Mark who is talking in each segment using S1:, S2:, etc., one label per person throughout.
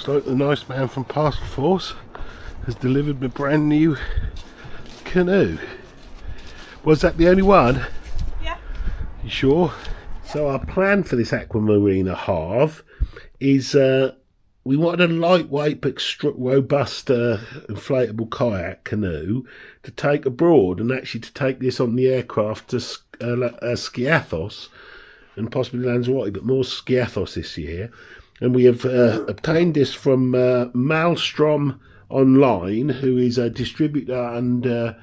S1: Looks like the nice man from Parcel Force has delivered my brand new canoe. Was that the only one?
S2: Yeah.
S1: You sure? So our plan for this Aqua Marina Halve is we wanted a lightweight but robust inflatable kayak canoe to take abroad, and actually to take this on the aircraft to Skiathos and possibly Lanzarote, but more Skiathos this year. And we have obtained this from Maelstrom Online, who is a distributor and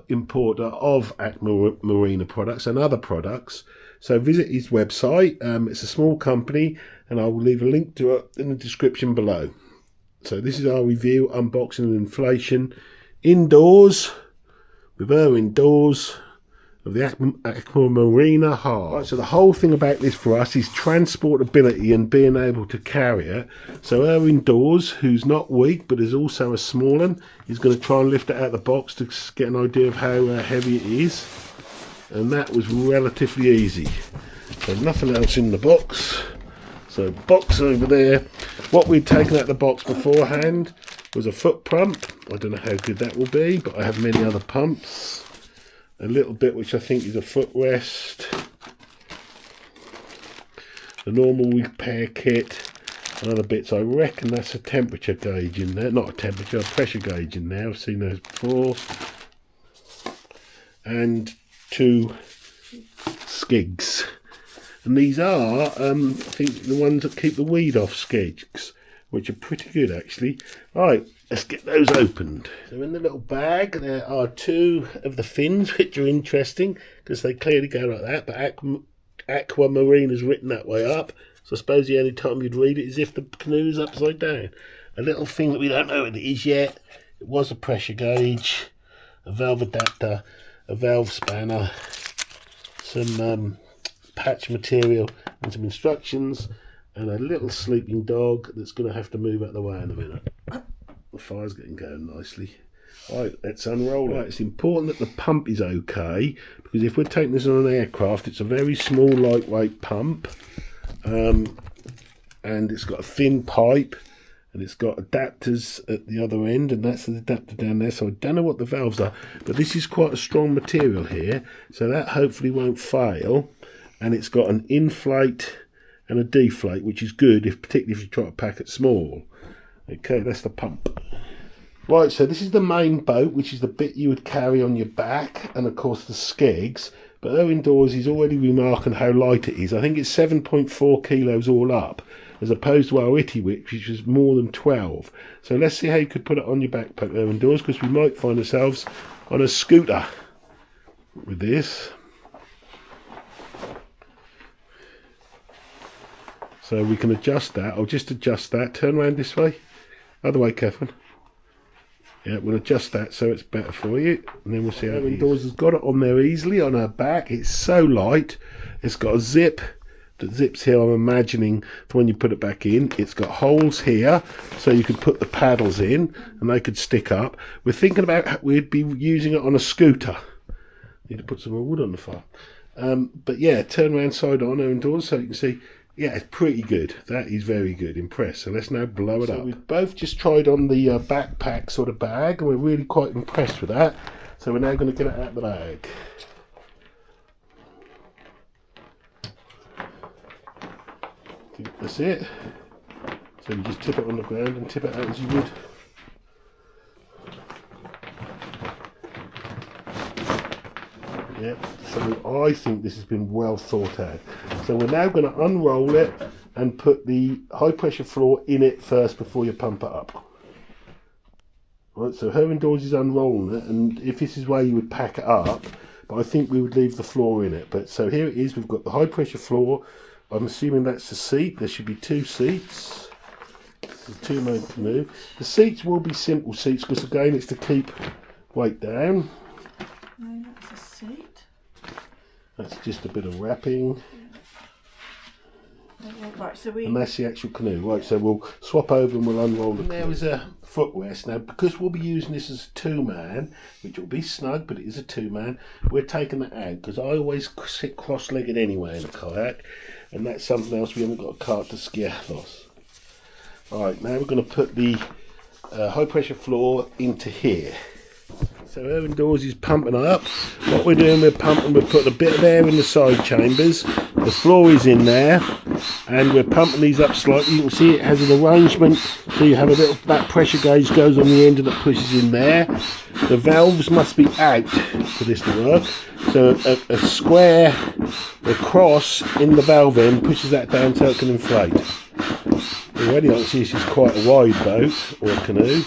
S1: importer of Aqua Marina products and other products. So visit his website. It's a small company, and I will leave a link to it in the description below. So this is our review, unboxing and inflation indoors, with her indoors, of the Aqua Marina Halve. Right, so the whole thing about this for us is transportability and being able to carry it. So her indoors, who's not weak but is also a small one, is going to try and lift it out of the box to get an idea of how heavy it is. And that was relatively easy. So nothing else in the box. So box over there. What we'd taken out of the box beforehand was a foot pump. I don't know how good that will be, but I have many other pumps. A little bit which I think is a footrest, the normal repair kit, and other bits. I reckon that's a temperature gauge in there, not a temperature, a pressure gauge in there. I've seen those before. And 2 skigs, and these are I think the ones that keep the weed off skigs, which are pretty good actually. Right, let's get those opened. So in the little bag there are 2 of the fins, which are interesting because they clearly go like that, but Aqua Marina is written that way up, so I suppose the only time you'd read it is if the canoe is upside down. A little thing that we don't know what it is yet. It was a pressure gauge, a valve adapter, a valve spanner, some patch material and some instructions, and a little sleeping dog that's going to have to move out of the way in a minute. The fire's getting going nicely. Right, let's unroll it. Right, it's important that the pump is okay, because if we're taking this on an aircraft, it's a very small, lightweight pump, and it's got a thin pipe, and it's got adapters at the other end, and that's the adapter down there. So I don't know what the valves are, but this is quite a strong material here, so that hopefully won't fail. And it's got an inflate and a deflate, which is good, particularly if you try to pack it small. Okay, that's the pump. Right, so this is the main boat, which is the bit you would carry on your back, and of course the skegs. But though indoors, he's already remarking how light it is. I think it's 7.4 kilos all up, as opposed to our Itty which was more than 12. So let's see how you could put it on your backpack there indoors, because we might find ourselves on a scooter with this. So we can adjust that. I'll just adjust that. Turn around this way. Other way, Catherine. Yeah, we'll adjust that so it's better for you. And then we'll see how indoors has got it on there easily on her back. It's so light. It's got a zip that zips here, I'm imagining, for when you put it back in. It's got holes here, so you could put the paddles in and they could stick up. We're thinking about how we'd be using it on a scooter. Need to put some more wood on the fire. But yeah, turn around side on her indoors so you can see. Yeah, it's pretty good. That is very good. Impressed. So let's now blow it up. We've both just tried on the backpack sort of bag, and we're really quite impressed with that. So we're now going to get it out of the bag. I think that's it. So you just tip it on the ground and tip it out as you would. Yep. So I think this has been well thought out. So we're now going to unroll it and put the high pressure floor in it first before you pump it up. Right, so her indoors is unrolling it, and if this is where you would pack it up, but I think we would leave the floor in it. But so here it is, we've got the high pressure floor. I'm assuming that's the seat. There should be 2 seats. This is a 2-man canoe. The seats will be simple seats because again it's to keep weight down.
S2: No, that's a seat.
S1: That's just a bit of wrapping.
S2: Right, so
S1: and that's the actual canoe. Right, so we'll swap over and we'll unroll the canoe. There is a footrest. Now, because we'll be using this as a 2-man, which will be snug, but it is a 2-man, we're taking that out because I always sit cross-legged anyway in a kayak, and that's something else. We haven't got a cart to Skiathos. Right, now we're going to put the high pressure floor into here. So Erwin Dawes is pumping up. What we're doing, we're putting a bit of air in the side chambers. The floor is in there, and we're pumping these up slightly. You can see it has an arrangement, so you have a little, that pressure gauge goes on the end and it pushes in there. The valves must be out for this to work. So a square across in the valve end pushes that down so it can inflate. Already I can see this is quite a wide boat or canoe.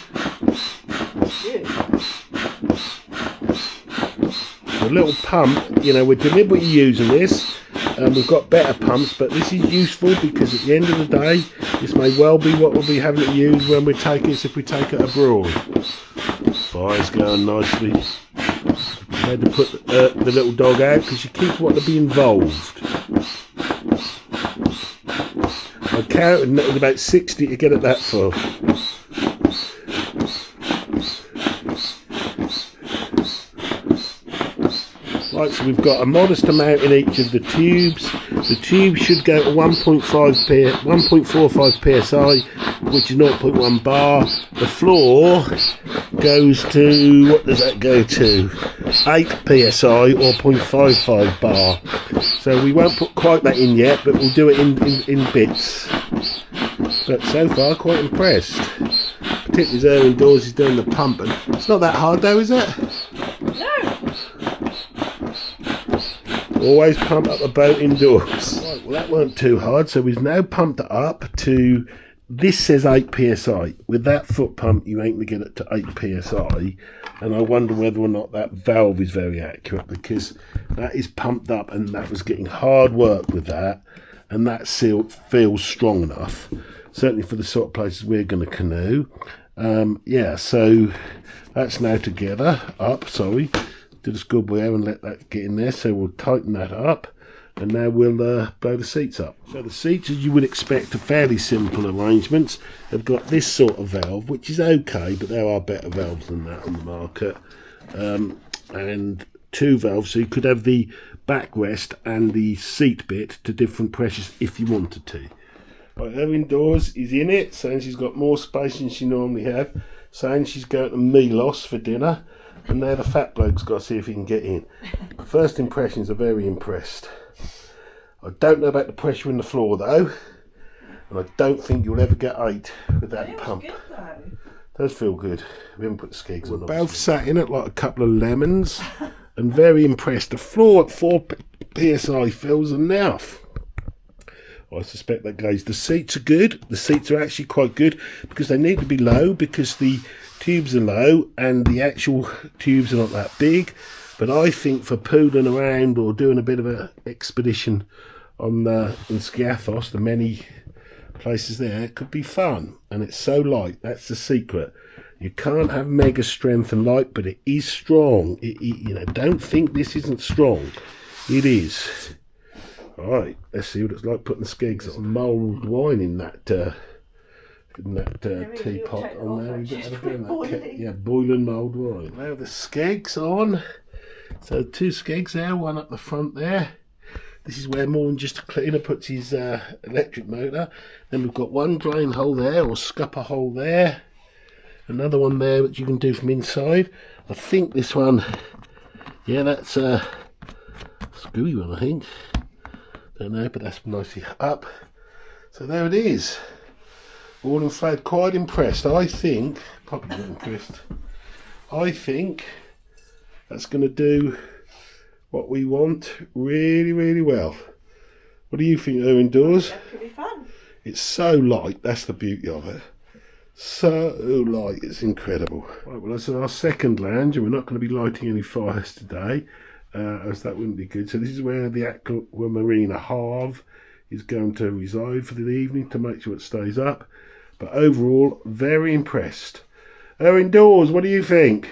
S1: A little pump, you know, we're deliberately using this, and we've got better pumps, but this is useful because at the end of the day this may well be what we'll be having to use when we take it, if we take it abroad. Fire's going nicely. I had to put the little dog out because she keeps wanting to be involved. I counted and it was about 60 to get it that far. Right, so we've got a modest amount in each of the tubes. The tube should go to 1.45 psi, which is 0.1 bar. The floor goes to, what does that go to? 8 psi or 0.55 bar. So we won't put quite that in yet, but we'll do it in bits. But so far, quite impressed. Particularly as Erwin Dawes is doing the pumping. It's not that hard though, is it? Always pump up a boat indoors. Right, well that weren't too hard, so we've now pumped it up to, this says 8 psi. With that foot pump you ain't going to get it to 8 psi, and I wonder whether or not that valve is very accurate, because that is pumped up and that was getting hard work with that, and that seal feels strong enough, certainly for the sort of places we're going to canoe. Yeah, so that's now together, sorry. Did a schoolboy error and let that get in there, so we'll tighten that up, and now we'll blow the seats up. So the seats, as you would expect, are fairly simple arrangements. They've got this sort of valve, which is okay, but there are better valves than that on the market, and 2 valves, so you could have the backrest and the seat bit to different pressures if you wanted to. Right, Erwin Dawes is in it, saying she's got more space than she normally have, saying she's going to Milos for dinner. And now the fat bloke's got to see if he can get in. First impressions are very impressed. I don't know about the pressure in the floor though, and I don't think you'll ever get 8 with that pump. Good, does feel good. We haven't put the skegs on. We're both sat in it like a couple of lemons, and very impressed. The floor at 4 psi feels enough. I suspect that gauge. The seats are good. The seats are actually quite good because they need to be low, because the tubes are low and the actual tubes are not that big. But I think for pooling around or doing a bit of an expedition on in Skiathos, the many places there, it could be fun. And it's so light. That's the secret. You can't have mega strength and light, but it is strong. You know, don't think this isn't strong. It is. Right, let's see what it's like putting the skegs on. Mulled wine in that teapot on there. Yeah, boiling mulled wine. Now the skegs on. So 2 skegs there, one up the front there. This is where Morgan just a cleaner puts his electric motor. Then we've got 1 drain hole there, or scupper hole there. Another one there which you can do from inside. I think this one, yeah, that's a screwy one, I think. Don't know, but that's nicely up. So there it is. All inflated. Quite impressed. I think, probably not impressed. I think that's going to do what we want really, really well. What do you think, Erwin Dawes?
S2: That could be fun.
S1: It's so light. That's the beauty of it. So light. It's incredible. Right, well, that's our second lounge, and we're not going to be lighting any fires today, as that wouldn't be good. So this is where the Aqua Marina Halve is going to reside for the evening, to make sure it stays up. But overall, very impressed. Erwin Dawes, what do you think?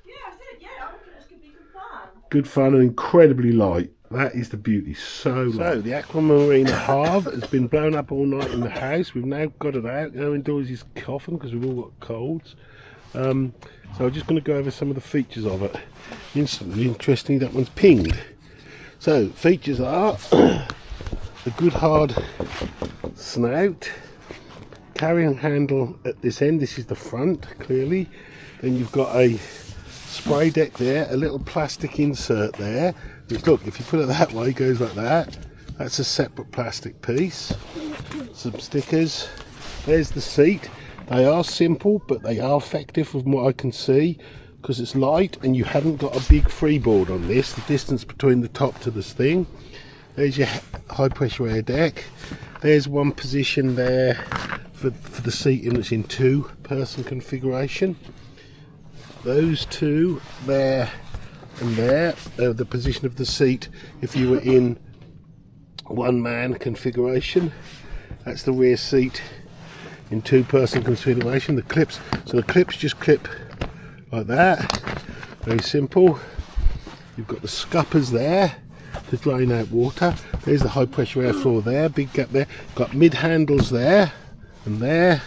S2: Yeah, I said, yeah, I reckon it's going to be good fun.
S1: Good fun and incredibly light. That is the beauty. So light. So the Aqua Marina Halve has been blown up all night in the house. We've now got it out. Erwin Dawes is coughing because we've all got colds. So I'm just going to go over some of the features of it. Instantly interesting, that one's pinged. So features are a good hard snout, carrying handle at this end. This is the front, clearly. Then you've got a spray deck there, a little plastic insert there, which, look, if you put it that way, it goes like that. That's a separate plastic piece. Some stickers. There's the seat. They are simple, but they are effective from what I can see, because it's light and you haven't got a big freeboard on this. The distance between the top to this thing. There's your high pressure air deck. There's one position there for the seating that's in 2-person configuration. Those two there and there are the position of the seat if you were in 1-man configuration. That's the rear seat in 2-person configuration. The clips, so the clips just clip like that. Very simple. You've got the scuppers there to drain out water. There's the high pressure airflow there, big gap there. Got mid handles there and there.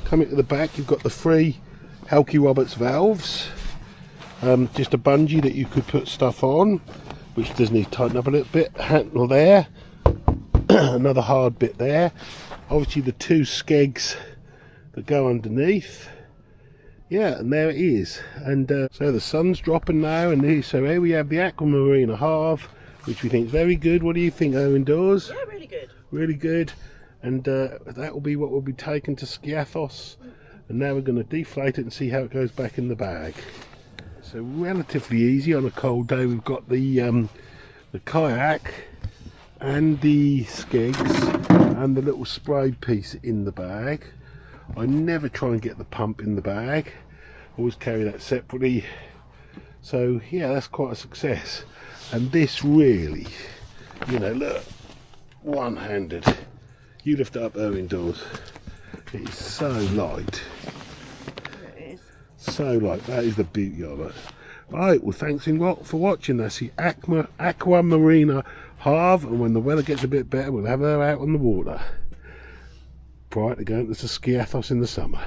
S1: Coming to the back, you've got the 3 Helke Roberts valves. Just a bungee that you could put stuff on, which does need to tighten up a little bit. Handle there. Another hard bit there. Obviously the 2 skegs that go underneath. Yeah, and there it is. And so the sun's dropping now, and so here we have the Aqua Marina Halve, which we think is very good. What do you think, Owen Dawes?
S2: Yeah, really good.
S1: Really good. And that will be what will be taken to Skiathos. And now we're going to deflate it and see how it goes back in the bag. So relatively easy on a cold day. We've got the kayak and the skegs and the little spray piece in the bag. I never try and get the pump in the bag. Always carry that separately. So yeah, that's quite a success. And this really, you know, look, one-handed. You lift it up, Owen Dawes. It is so light.
S2: It is.
S1: So light. That is the beauty of it. Right, well, thanks for watching. That's the Aqua Marina Halve, and when the weather gets a bit better, we'll have her out on the water. Prior to going to Skiathos in the summer.